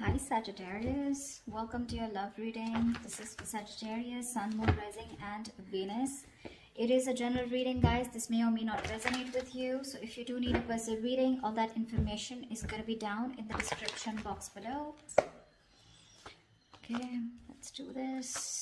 Hi Sagittarius, welcome to your love reading. This is for Sagittarius, Sun, Moon, Rising and Venus. It is a general reading, guys. This may or may not resonate with you. So if you do need a personal reading, all that information is going to be down in the description box below. Okay, let's do this.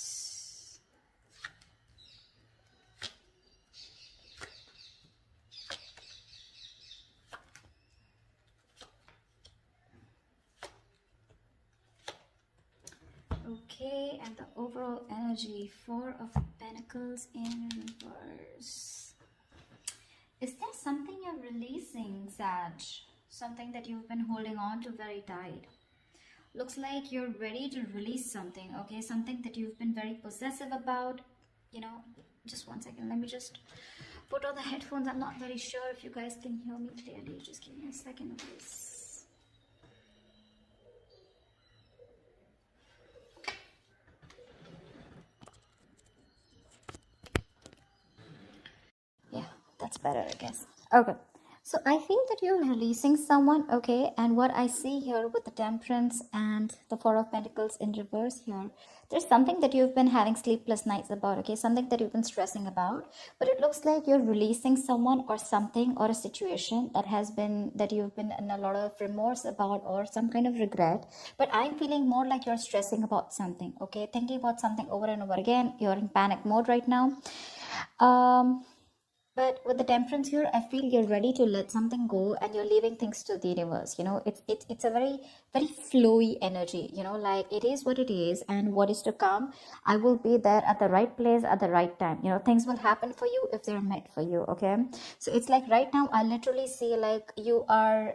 Okay, and the overall energy, Four of Pentacles in reverse. Is there something you're releasing, Sag? Something that you've been holding on to very tight. Looks like you're ready to release something, okay? Something that you've been very possessive about. You know, just one second. Let me just put on the headphones. I'm not very sure if you guys can hear me clearly. Just give me a second, please. That's better, I guess. Okay, so I feel that you're releasing someone, okay? And what I see here with the Temperance and the Four of Pentacles in reverse here, there's something that you've been having sleepless nights about, okay? Something that you've been stressing about, but it looks like you're releasing someone or something or a situation that you've been in a lot of remorse about or some kind of regret. But I'm feeling more like you're stressing about something, okay? Thinking about something over and over again. You're in panic mode right now. But with the Temperance here, I feel you're ready to let something go and you're leaving things to the universe. You know, it's a very, very flowy energy, you know, like it is what it is and what is to come. I will be there at the right place at the right time. You know, things will happen for you if they're meant for you, okay? So it's like right now, I literally see like you are,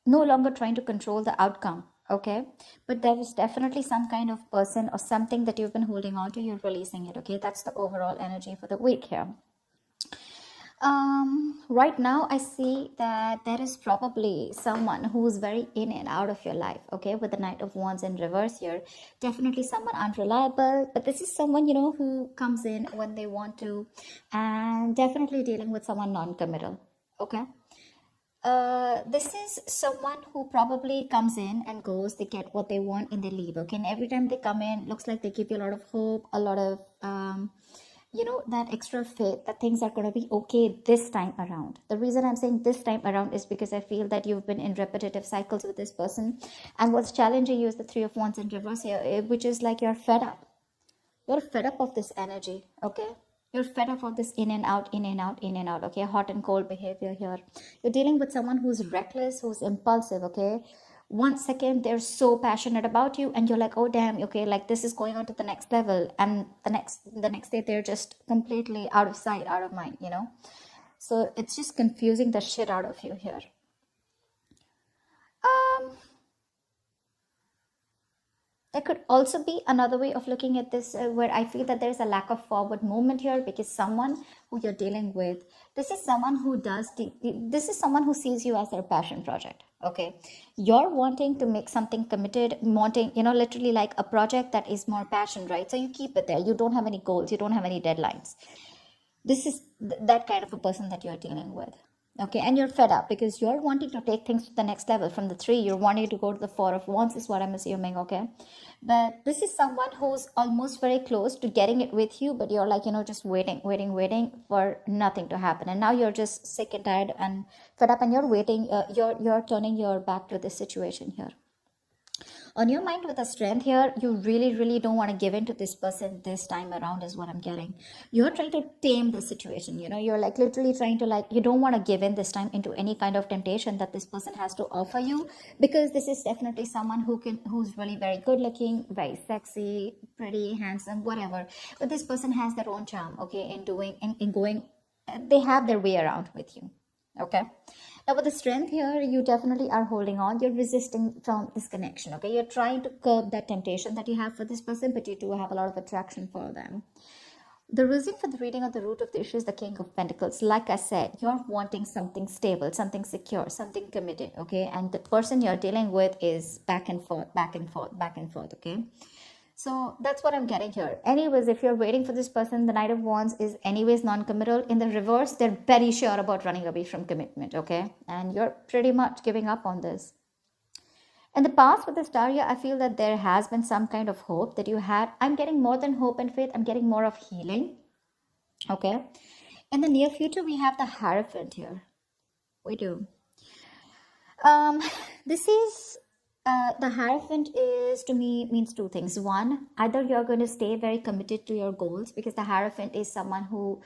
no longer trying to control the outcome, okay? But there is definitely some kind of person or something that you've been holding on to. You're releasing it, okay? That's the overall energy for the week here. Right now I see that there is probably someone who's very in and out of your life, okay? With the Knight of Wands in reverse here, definitely someone unreliable, but this is someone, you know, who comes in when they want to, and definitely dealing with someone non-committal, okay? This is someone who probably comes in and goes, they get what they want and they leave, okay? And every time they come in, looks like they give you a lot of hope, a lot of, that extra faith that things are going to be okay this time around. The reason I'm saying this time around is because I feel that you've been in repetitive cycles with this person. And what's challenging you is the Three of Wands in reverse here, which is like you're fed up. You're fed up of this energy, okay? You're fed up of this in and out, in and out, in and out, okay? Hot and cold behavior here. You're dealing with someone who's reckless, who's impulsive, okay? 1 second, they're so passionate about you and you're like, oh, damn, okay, like this is going on to the next level. And the next day, they're just completely out of sight, out of mind, you know? So it's just confusing the shit out of you here. There could also be another way of looking at this where I feel that there's a lack of forward movement here because someone who you're dealing with, this is someone who sees you as their passion project, okay? You're wanting to make something committed, wanting, you know, literally like a project that is more passion, right? So you keep it there. You don't have any goals. You don't have any deadlines. This is that kind of a person that you're dealing with. Okay, and you're fed up because you're wanting to take things to the next level. From the 3, you're wanting to go to the 4 of Wands is what I'm assuming, okay? But this is someone who's almost very close to getting it with you, but you're like, you know, just waiting for nothing to happen. And now you're just sick and tired and fed up and you're waiting, you're turning your back to this situation here. On your mind with the Strength here, you really don't want to give in to this person this time around is what I'm getting. You're trying to tame the situation, you know, you're like literally trying to like, you don't want to give in this time into any kind of temptation that this person has to offer you, because this is definitely someone who's really very good looking, very sexy, pretty, handsome, whatever. But this person has their own charm, okay, in going, they have their way around with you, okay? Now with the Strength here, you definitely are holding on. You're resisting from this connection, okay? You're trying to curb that temptation that you have for this person, but you do have a lot of attraction for them. The reason for the reading of the root of the issue is the King of Pentacles. Like I said, you're wanting something stable, something secure, something committed, okay? And the person you're dealing with is back and forth, okay? So that's what I'm getting here. Anyways, if you're waiting for this person, the Knight of Wands is anyways non-committal. In the reverse, they're very sure about running away from commitment, okay? And you're pretty much giving up on this. In the past with the star here, I feel that there has been some kind of hope that you had. I'm getting more than hope and faith. I'm getting more of healing. Okay. In the near future, we have the Hierophant here. We do. Um, this is the Hierophant is, to me, means two things. One, either you're going to stay very committed to your goals, because the Hierophant is someone who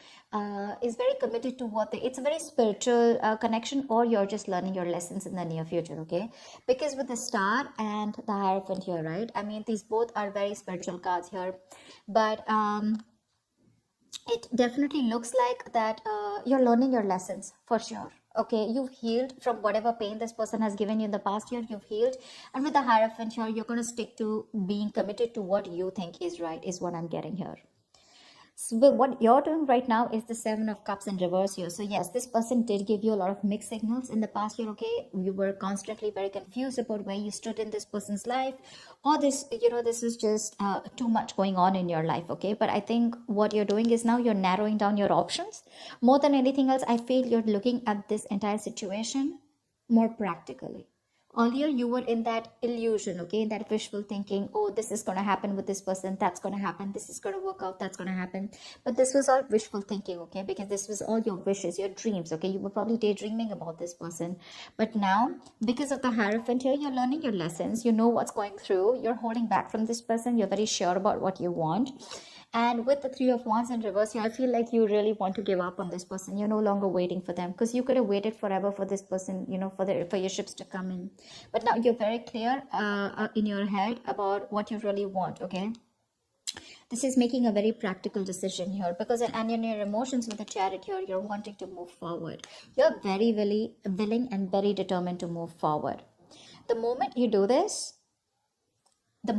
is very committed to what they, it's a very spiritual connection, or you're just learning your lessons in the near future. Okay, because with the Star and the Hierophant here, right? I mean, these both are very spiritual cards here, but it definitely looks like that you're learning your lessons for sure. Okay, you've healed from whatever pain this person has given you in the past year. You've healed, and with the Hierophant here, you're going to stick to being committed to what you think is right, is what I'm getting here. So what you're doing right now is the Seven of Cups in reverse here. So yes, this person did give you a lot of mixed signals in the past year. Okay, you were constantly very confused about where you stood in this person's life, or this, you know, this is just too much going on in your life. Okay, but I think what you're doing is now you're narrowing down your options. More than anything else, I feel you're looking at this entire situation more practically. Earlier you were in that illusion, okay, in that wishful thinking, oh, this is going to happen with this person, that's going to happen, this is going to work out, that's going to happen. But this was all wishful thinking, okay, because this was all your wishes, your dreams. Okay, you were probably daydreaming about this person, but now because of the Hierophant here, you're learning your lessons. You know what's going through, you're holding back from this person, you're very sure about what you want. And with the Three of Wands in reverse here, I feel like you really want to give up on this person. You're no longer waiting for them, because you could have waited forever for this person, you know, for your ships to come in. But now you're very clear in your head about what you really want. Okay, this is making a very practical decision here, because and in your emotions with the Chariot here, you're wanting to move forward. You're very, very willing and very determined to move forward. The moment you do this, the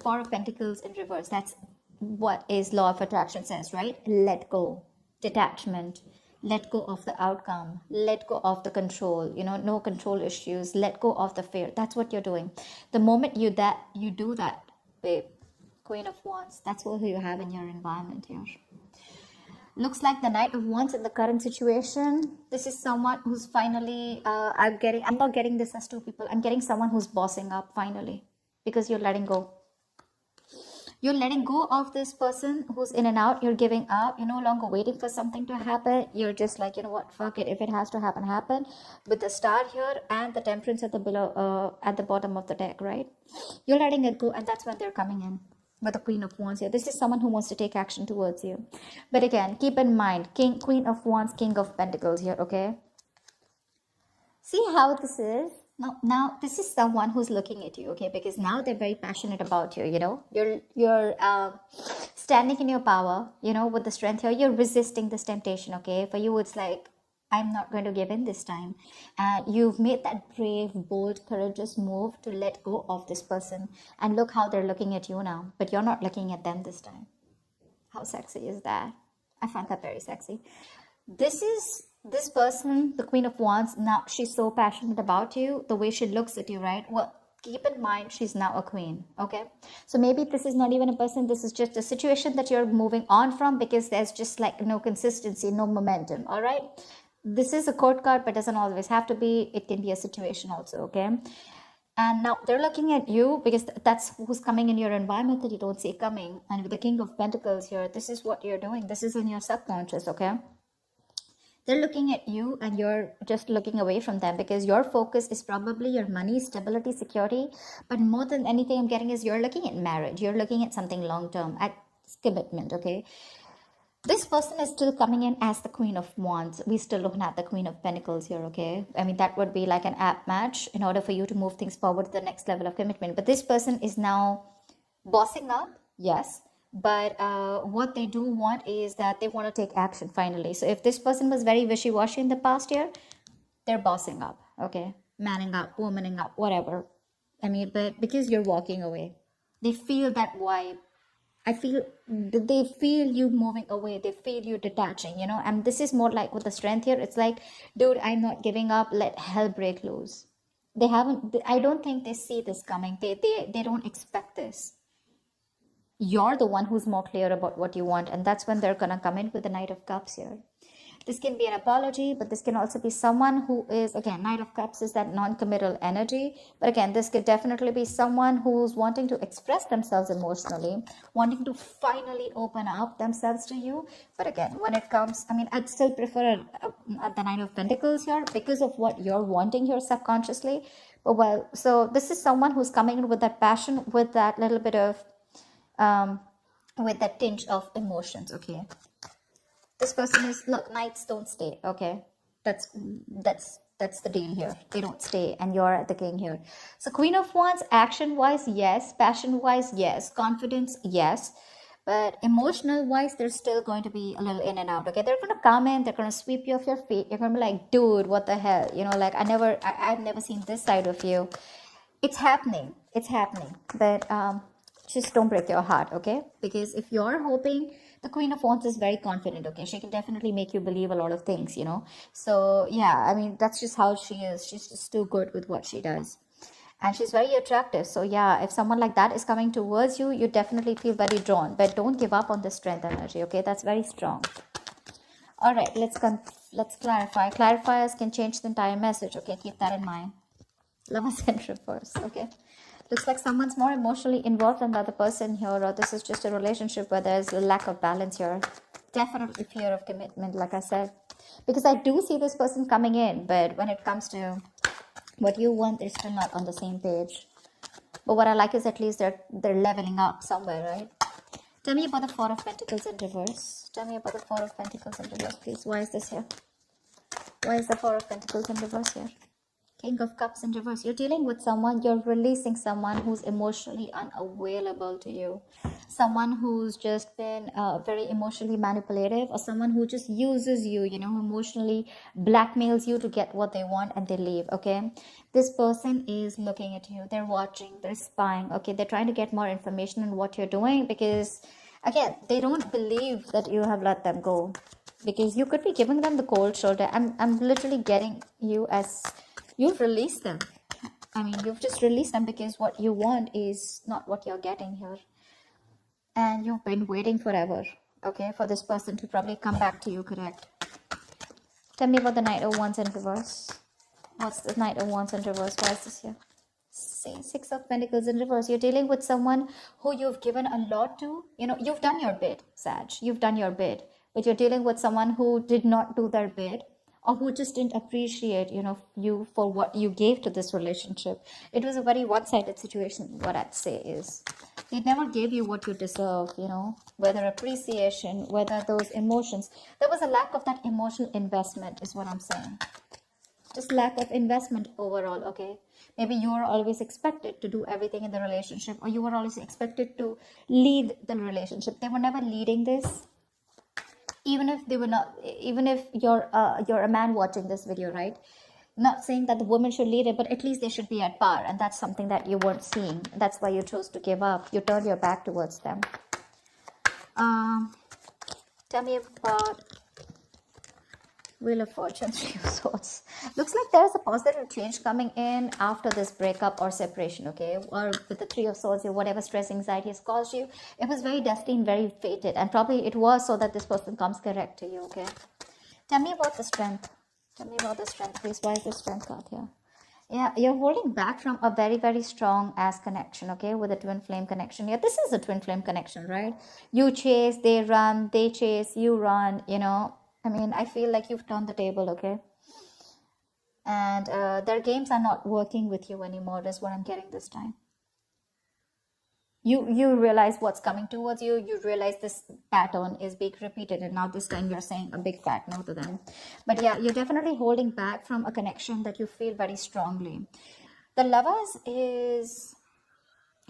Four of Pentacles in reverse, that's what is law of attraction says, right? Let go, detachment, let go of the outcome, let go of the control, you know, no control issues, let go of the fear. That's what you're doing. The moment you do that, babe, Queen of Wands, that's what you have in your environment here. Looks like the Knight of Wands in the current situation. This is someone who's finally, I'm not getting this as two people. I'm getting someone who's bossing up finally, because you're letting go. You're letting go of this person who's in and out. You're giving up. You're no longer waiting for something to happen. You're just like, you know what, fuck it. If it has to happen, happen. With the Star here and the Temperance at the below, at the bottom of the deck, right? You're letting it go, and that's when they're coming in with the Queen of Wands here. This is someone who wants to take action towards you. But again, keep in mind, Queen of Wands, King of Pentacles here, okay? See how this is? Now this is someone who's looking at you, okay, because now they're very passionate about you. You know, you're standing in your power, you know, with the strength here. You're resisting this temptation, okay? For you, it's like, I'm not going to give in this time. And you've made that brave, bold, courageous move to let go of this person, and look how they're looking at you now, but you're not looking at them this time. How sexy is that? I find that very sexy. This person, the Queen of Wands, now she's so passionate about you, the way she looks at you, right? Well, keep in mind, she's now a queen, okay? So maybe this is not even a person, this is just a situation that you're moving on from, because there's just like no consistency, no momentum, all right? This is a court card, but doesn't always have to be. It can be a situation also, okay? And now they're looking at you, because that's who's coming in your environment that you don't see coming. And with the King of Pentacles here, this is what you're doing. This is in your subconscious, okay? They're looking at you, and you're just looking away from them, because your focus is probably your money, stability, security. But more than anything I'm getting is you're looking at marriage. You're looking at something long-term, at commitment, okay? This person is still coming in as the Queen of Wands. We still don't have the Queen of Pentacles here, okay? I mean, that would be like an app match in order for you to move things forward to the next level of commitment. But this person is now bossing up, yes. But what they do want is that they want to take action finally. So if this person was very wishy-washy in the past year, they're bossing up, okay? Manning up, womaning up, whatever. I mean, but because you're walking away, they feel that vibe. They feel you moving away. They feel you detaching, you know. And this is more like with the strength here. It's like, dude, I'm not giving up. Let hell break loose. I don't think they see this coming. They don't expect this. You're the one who's more clear about what you want, and that's when they're gonna come in with the Knight of Cups here. This can be an apology, but this can also be someone who is, again, Knight of Cups is that non-committal energy. But again, this could definitely be someone who's wanting to express themselves emotionally, wanting to finally open up themselves to you. But again, when it comes, I mean, I'd still prefer the Nine of Pentacles here because of what you're wanting here subconsciously. But well, so this is someone who's coming in with that passion, with that little bit of, with that tinge of emotions, okay? This person is, look, knights don't stay, okay? That's the deal here. They don't stay, and you're the king here. So Queen of Wands, action-wise, yes. Passion-wise, yes. Confidence, yes. But emotional-wise, they're still going to be a little in and out, okay? They're going to come in, they're going to sweep you off your feet. You're going to be like, dude, what the hell? You know, like, I've never seen this side of you. It's happening. It's happening. But just don't break your heart, okay? Because if you're hoping, the Queen of Wands is very confident, okay? She can definitely make you believe a lot of things, you know? So, yeah, I mean, that's just how she is. She's just too good with what she does. And she's very attractive. So, yeah, if someone like that is coming towards you, you definitely feel very drawn. But don't give up on the strength energy, okay? That's very strong. All right, let's clarify. Clarifiers can change the entire message, okay? Keep that in mind. Lovers in reverse, okay? Looks like someone's more emotionally involved than the other person here, or this is just a relationship where there's a lack of balance here. Definitely fear of commitment, like I said. Because I do see this person coming in, but when it comes to what you want, they're still not on the same page. But what I like is at least they're leveling up somewhere, right? Tell me about the Four of Pentacles in reverse. Tell me about the Four of Pentacles in reverse, please. Why is this here? Why is the Four of Pentacles in reverse here? King of Cups in reverse. You're dealing with someone, you're releasing someone who's emotionally unavailable to you. Someone who's just been very emotionally manipulative, or someone who just uses you, you know, emotionally blackmails you to get what they want and they leave, okay? This person is looking at you. They're watching, they're spying, okay? They're trying to get more information on what you're doing because, again, they don't believe that you have let them go. Because you could be giving them the cold shoulder. I'm literally getting you as... You've released them. I mean, you've just released them because what you want is not what you're getting here. And you've been waiting forever, okay, for this person to probably come back to you, correct? Tell me about the Knight of Wands in reverse. What's the Knight of Wands in reverse? Why is this here? Six of Pentacles in reverse. You're dealing with someone who you've given a lot to. You know, you've done your bit, Sag. You've done your bit. But you're dealing with someone who did not do their bit, or who just didn't appreciate, you know, you for what you gave to this relationship. It was a very one-sided situation. What I'd say is, they never gave you what you deserve, you know, whether appreciation, whether those emotions. There was a lack of that emotional investment, is what I'm saying. Just lack of investment overall, okay? Maybe you were always expected to do everything in the relationship, or you were always expected to lead the relationship. They were never leading this. Even if they were not, even if you're a man watching this video, right? Not saying that the woman should lead it, but at least they should be at par, and that's something that you weren't seeing. That's why you chose to give up. You turned your back towards them. Tell me about Wheel of Fortune, Three of Swords. Looks like there's a positive change coming in after this breakup or separation, okay? Or with the Three of Swords, whatever stress, anxiety has caused you, it was very destined, very fated. And probably it was so that this person comes correct to you, okay? Tell me about the strength. Tell me about the strength, please. Why is the strength card here? Yeah, you're holding back from a very, very strong ass connection, okay? With a twin flame connection. Yeah, this is a twin flame connection, right? You chase, they run, they chase, you run, you know? I mean, I feel like you've turned the table, okay? And their games are not working with you anymore. That's what I'm getting this time. You realize what's coming towards you. You realize this pattern is being repeated. And now this time you're saying a big fat no to them. But yeah, you're definitely holding back from a connection that you feel very strongly. The Lovers is...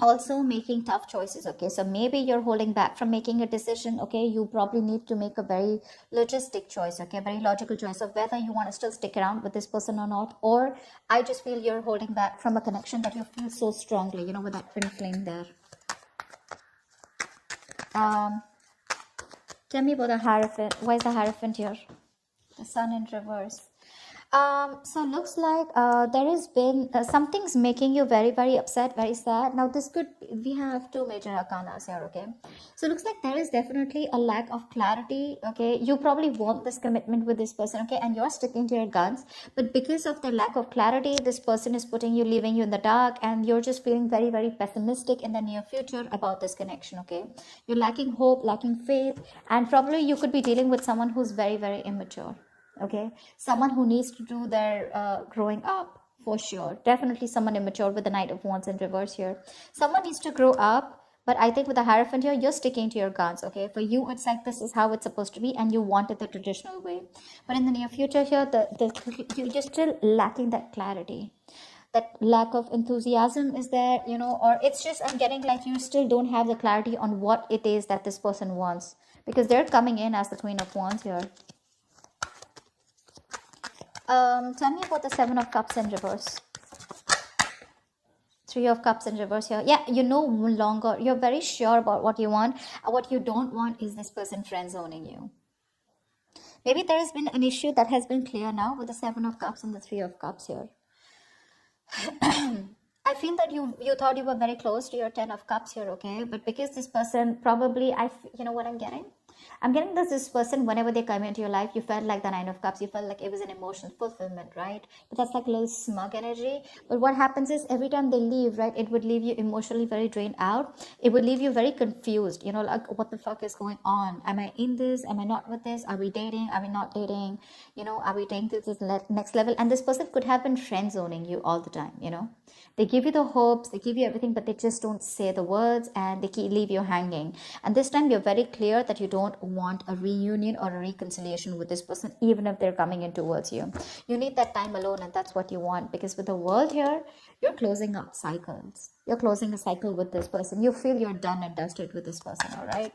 also making tough choices, okay? So maybe you're holding back from making a decision, okay? You probably need to make a very logistic choice, okay? Very logical choice of whether you want to still stick around with this person or not. Or I just feel you're holding back from a connection that you feel so strongly, you know, with that twin flame there. Tell me about the Hierophant. Why is the Hierophant here? The Sun in reverse. So looks like there has been something's making you very, very upset, very sad. Now this could we have two major arcanas here, okay? So looks like there is definitely a lack of clarity, okay? You probably want this commitment with this person, okay? And you're sticking to your guns, but because of the lack of clarity, this person is putting you, leaving you in the dark, and you're just feeling very, very pessimistic in the near future about this connection, okay? You're lacking hope, lacking faith, and probably you could be dealing with someone who's very, very immature. Okay, someone who needs to do their growing up, for sure. Definitely someone immature with the Knight of Wands in reverse here. Someone needs to grow up, but I think with the Hierophant here, you're sticking to your guns. Okay, for you it's like this is how it's supposed to be and you want it the traditional way, but in the near future here, you're still lacking that clarity. That lack of enthusiasm is there, you know, or it's just, I'm getting like you still don't have the clarity on what it is that this person wants, because they're coming in as the Queen of Wands here. Tell me about the Seven of Cups in reverse. Three of Cups in reverse here. Yeah, you no longer, you're very sure about what you want. What you don't want is this person friend zoning you. Maybe there has been an issue that has been clear now with the Seven of Cups and the Three of Cups here. I feel that you thought you were very close to your Ten of Cups here, okay? But because this person probably, you know what I'm getting? I'm getting this person, whenever they come into your life, you felt like the Nine of Cups. You felt like it was an emotional fulfillment, right? But that's like a little smug energy. But what happens is every time they leave, right, it would leave you emotionally very drained out. It would leave you very confused, you know, like what the fuck is going on? Am I in this? Am I not with this? Are we dating? Are we not dating? You know, are we taking this to the next level? And this person could have been friend zoning you all the time, you know? They give you the hopes, they give you everything, but they just don't say the words and they leave you hanging. And this time you're very clear that you don't want a reunion or a reconciliation with this person, even if they're coming in towards you. You need that time alone, and that's what you want, because with the World here, you're closing up cycles. You're closing a cycle with this person. You feel you're done and dusted with this person, all right?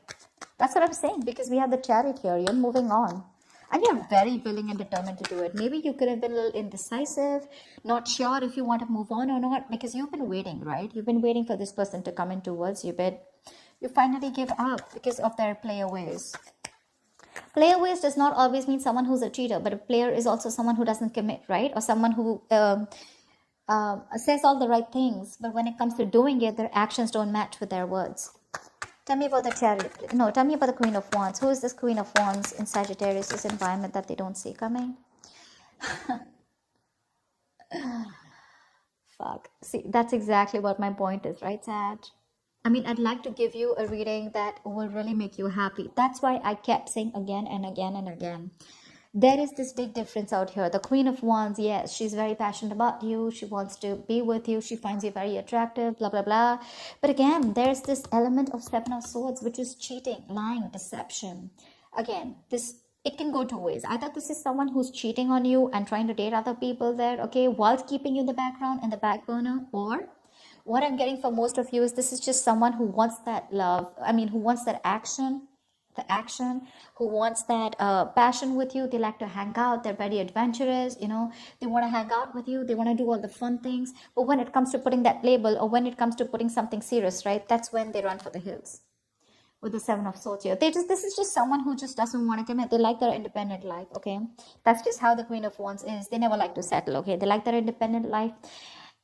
That's what I'm saying, because we have the Chariot here. You're moving on. And you're very willing and determined to do it. Maybe you could have been a little indecisive, not sure if you want to move on or not, because you've been waiting, right? You've been waiting for this person to come in towards you, but you finally give up because of their playaways. Playaways does not always mean someone who's a cheater, but a player is also someone who doesn't commit, right? Or someone who says all the right things, but when it comes to doing it, their actions don't match with their words. Tell me about the Chariot. No, tell me about the Queen of Wands. Who is this Queen of Wands in Sagittarius, this environment that they don't see coming? Fuck. See, that's exactly what my point is, right, Sag? I mean, I'd like to give you a reading that will really make you happy. That's why I kept saying again and again and again. There is this big difference out here. The Queen of Wands, yes, she's very passionate about you. She wants to be with you. She finds you very attractive, blah, blah, blah. But again, there's this element of Seven of Swords, which is cheating, lying, deception. Again, it can go two ways. Either this is someone who's cheating on you and trying to date other people there, okay, whilst keeping you in the background, in the back burner, or what I'm getting for most of you is this is just someone who wants that love. I mean, who wants that action, who wants that passion with you. They like to hang out. They're very adventurous, you know. They want to hang out with you. They want to do all the fun things. But when it comes to putting that label, or when it comes to putting something serious, right, that's when they run for the hills. With the Seven of Swords here, this is just someone who just doesn't want to commit. They like their independent life, okay? That's just how the Queen of Wands is. They never like to settle, okay? They like their independent life.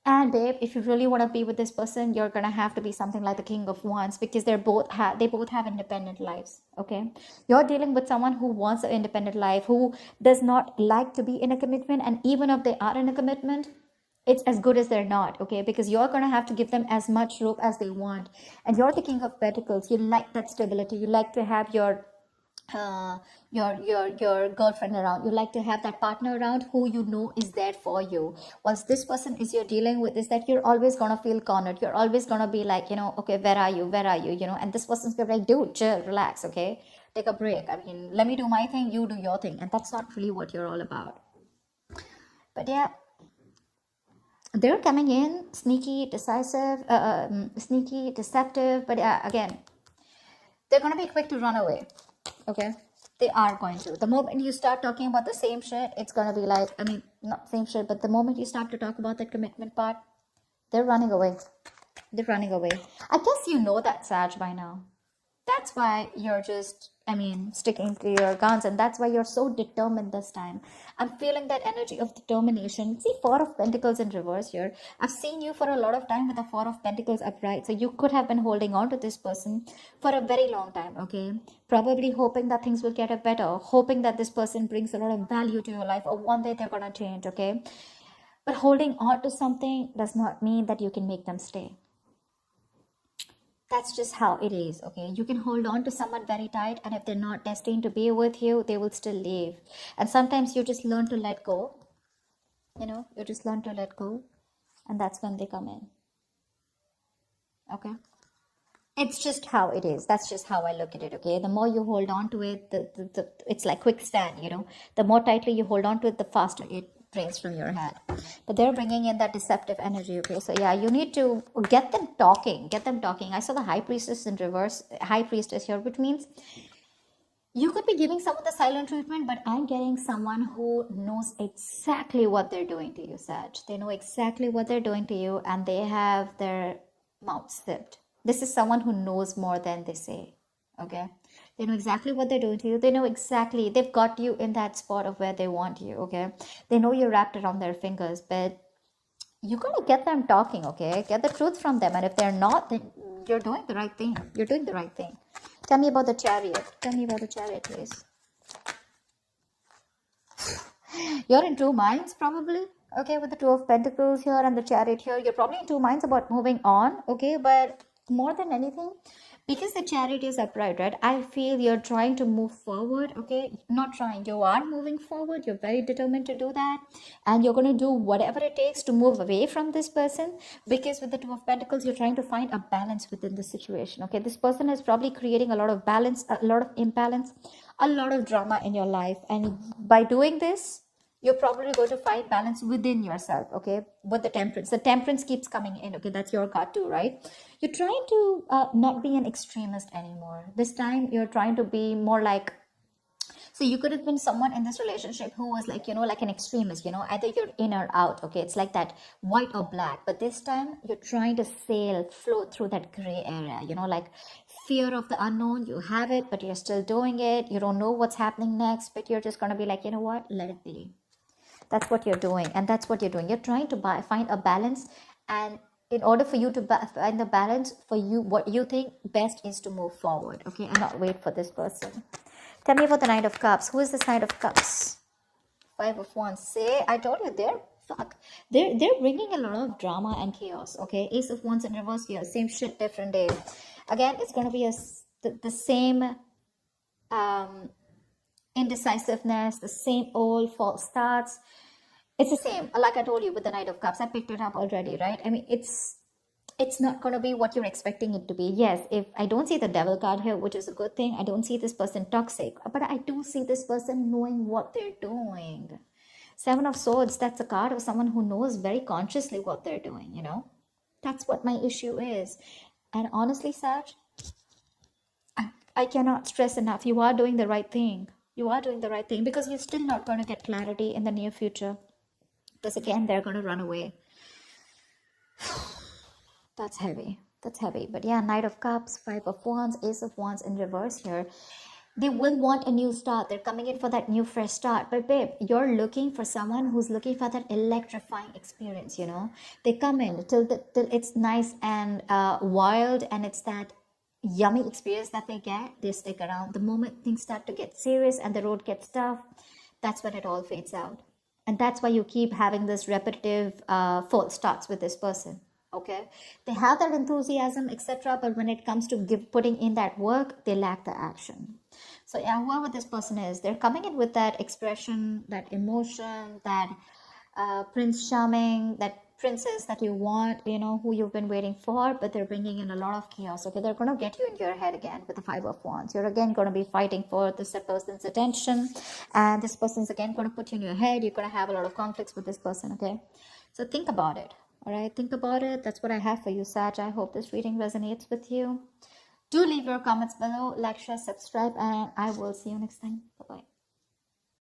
And babe, if you really want to be with this person, you're gonna have to be something like the King of Wands, because they both have independent lives, okay? You're dealing with someone who wants an independent life, who does not like to be in a commitment, and even if they are in a commitment, it's as good as they're not, okay? Because you're gonna have to give them as much rope as they want. And you're the King of Pentacles. You like that stability. You like to have your girlfriend around. You like to have that partner around who you know is there for you. Once this person is you're dealing with, is that you're always gonna feel cornered. You're always gonna be like, you know, okay, where are you, you know? And this person's gonna be like, dude, chill, relax, okay, take a break. I mean, let me do my thing, you do your thing. And that's not really what you're all about. But yeah, they're coming in sneaky, decisive, sneaky, deceptive. But yeah, again, they're gonna be quick to run away. Okay, they are going to. The moment you start talking about the same shit, it's gonna be like, I mean, not same shit, but the moment you start to talk about that commitment part, they're running away. They're running away. I guess you know that, Sag, by now. That's why you're just, sticking to your guns, and that's why you're so determined this time. I'm feeling that energy of determination. See, Four of Pentacles in reverse here. I've seen you for a lot of time with the Four of Pentacles upright. So you could have been holding on to this person for a very long time, okay? Probably hoping that things will get better, hoping that this person brings a lot of value to your life, or one day they're gonna change, okay? But holding on to something does not mean that you can make them stay. That's just how it is, okay? You can hold on to someone very tight, and if they're not destined to be with you, they will still leave. And sometimes you just learn to let go. You just learn to let go, and that's when they come in. Okay? It's just how it is. That's just how I look at it, okay? The more you hold on to it, it's like quicksand, The more tightly you hold on to it, the faster it drains from your head. But they're bringing in that deceptive energy, okay? So yeah, you need to get them talking. I saw the High Priestess in reverse, High Priestess here, which means you could be giving someone the silent treatment, but I'm getting someone who knows exactly what they're doing to you, Sag. They know exactly what they're doing to you, and they have their mouths zipped. This is someone who knows more than they say, okay? They know exactly what they're doing to you. They know exactly, they've got you in that spot of where they want you, okay? They know you're wrapped around their fingers, but you gotta get them talking, okay? Get the truth from them. And if they're not, then you're doing the right thing. You're doing the right thing. Tell me about the Chariot. Tell me about the Chariot, please. You're in two minds, probably. Okay, with the Two of Pentacles here and the Chariot here, you're probably in two minds about moving on, okay? But more than anything, because the Chariot is upright, right? I feel you're trying to move forward, okay? Not trying, you are moving forward. You're very determined to do that. And you're going to do whatever it takes to move away from this person. Because with the Two of Pentacles, you're trying to find a balance within the situation, okay? This person is probably creating a lot of balance, a lot of imbalance, a lot of drama in your life. And by doing this, you're probably going to find balance within yourself, okay? With the Temperance keeps coming in, okay? That's your card too, right? You're trying to not be an extremist anymore. This time you're trying to be more like, so you could have been someone in this relationship who was like, like an extremist, either you're in or out, okay? It's like that white or black. But this time you're trying to float through that gray area, like fear of the unknown. You have it, but you're still doing it. You don't know what's happening next, but you're just going to be like, you know what? Let it be. That's what you're doing, and that's what you're doing. You're trying to find a balance, and in order for you to find the balance for you, what you think best is to move forward, okay, and not wait for this person. Tell me about the Knight of Cups. Who is this Knight of Cups? Five of Wands. Say, I told you, they're bringing a lot of drama and chaos, okay? Ace of Wands in reverse here, same shit, different day. Again, it's going to be the same indecisiveness, the same old false starts. It's the same, like I told you with the Knight of Cups. I picked it up already, right? It's not going to be what you're expecting it to be. Yes, if I don't see the Devil card here, which is a good thing. I don't see this person toxic, but I do see this person knowing what they're doing. Seven of Swords, that's a card of someone who knows very consciously what they're doing, That's what my issue is. And honestly, Sag, I cannot stress enough. You are doing the right thing. You are doing the right thing, because you're still not going to get clarity in the near future. Because again, they're going to run away. That's heavy. But yeah, Knight of Cups, Five of Wands, Ace of Wands in reverse here. They will want a new start. They're coming in for that new fresh start. But babe, you're looking for someone who's looking for that electrifying experience, They come in till it's nice and wild, and it's that yummy experience that they get. They stick around. The moment things start to get serious and the road gets tough, that's when it all fades out. And that's why you keep having this repetitive false starts with this person, okay? They have that enthusiasm, etc., but when it comes to putting in that work, they lack the action. So yeah, whoever this person is, they're coming in with that expression, that emotion, that Prince Charming, that princess that you want, who you've been waiting for, but they're bringing in a lot of chaos, okay? They're going to get you into your head again with the Five of Wands. You're again going to be fighting for this person's attention, and this person's again going to put you in your head. You're going to have a lot of conflicts with this person, okay? So think about it, all right? Think about it. That's what I have for you, Sag. I hope this reading resonates with you. Do leave your comments below, like, share, subscribe, and I will see you next time. Bye-bye.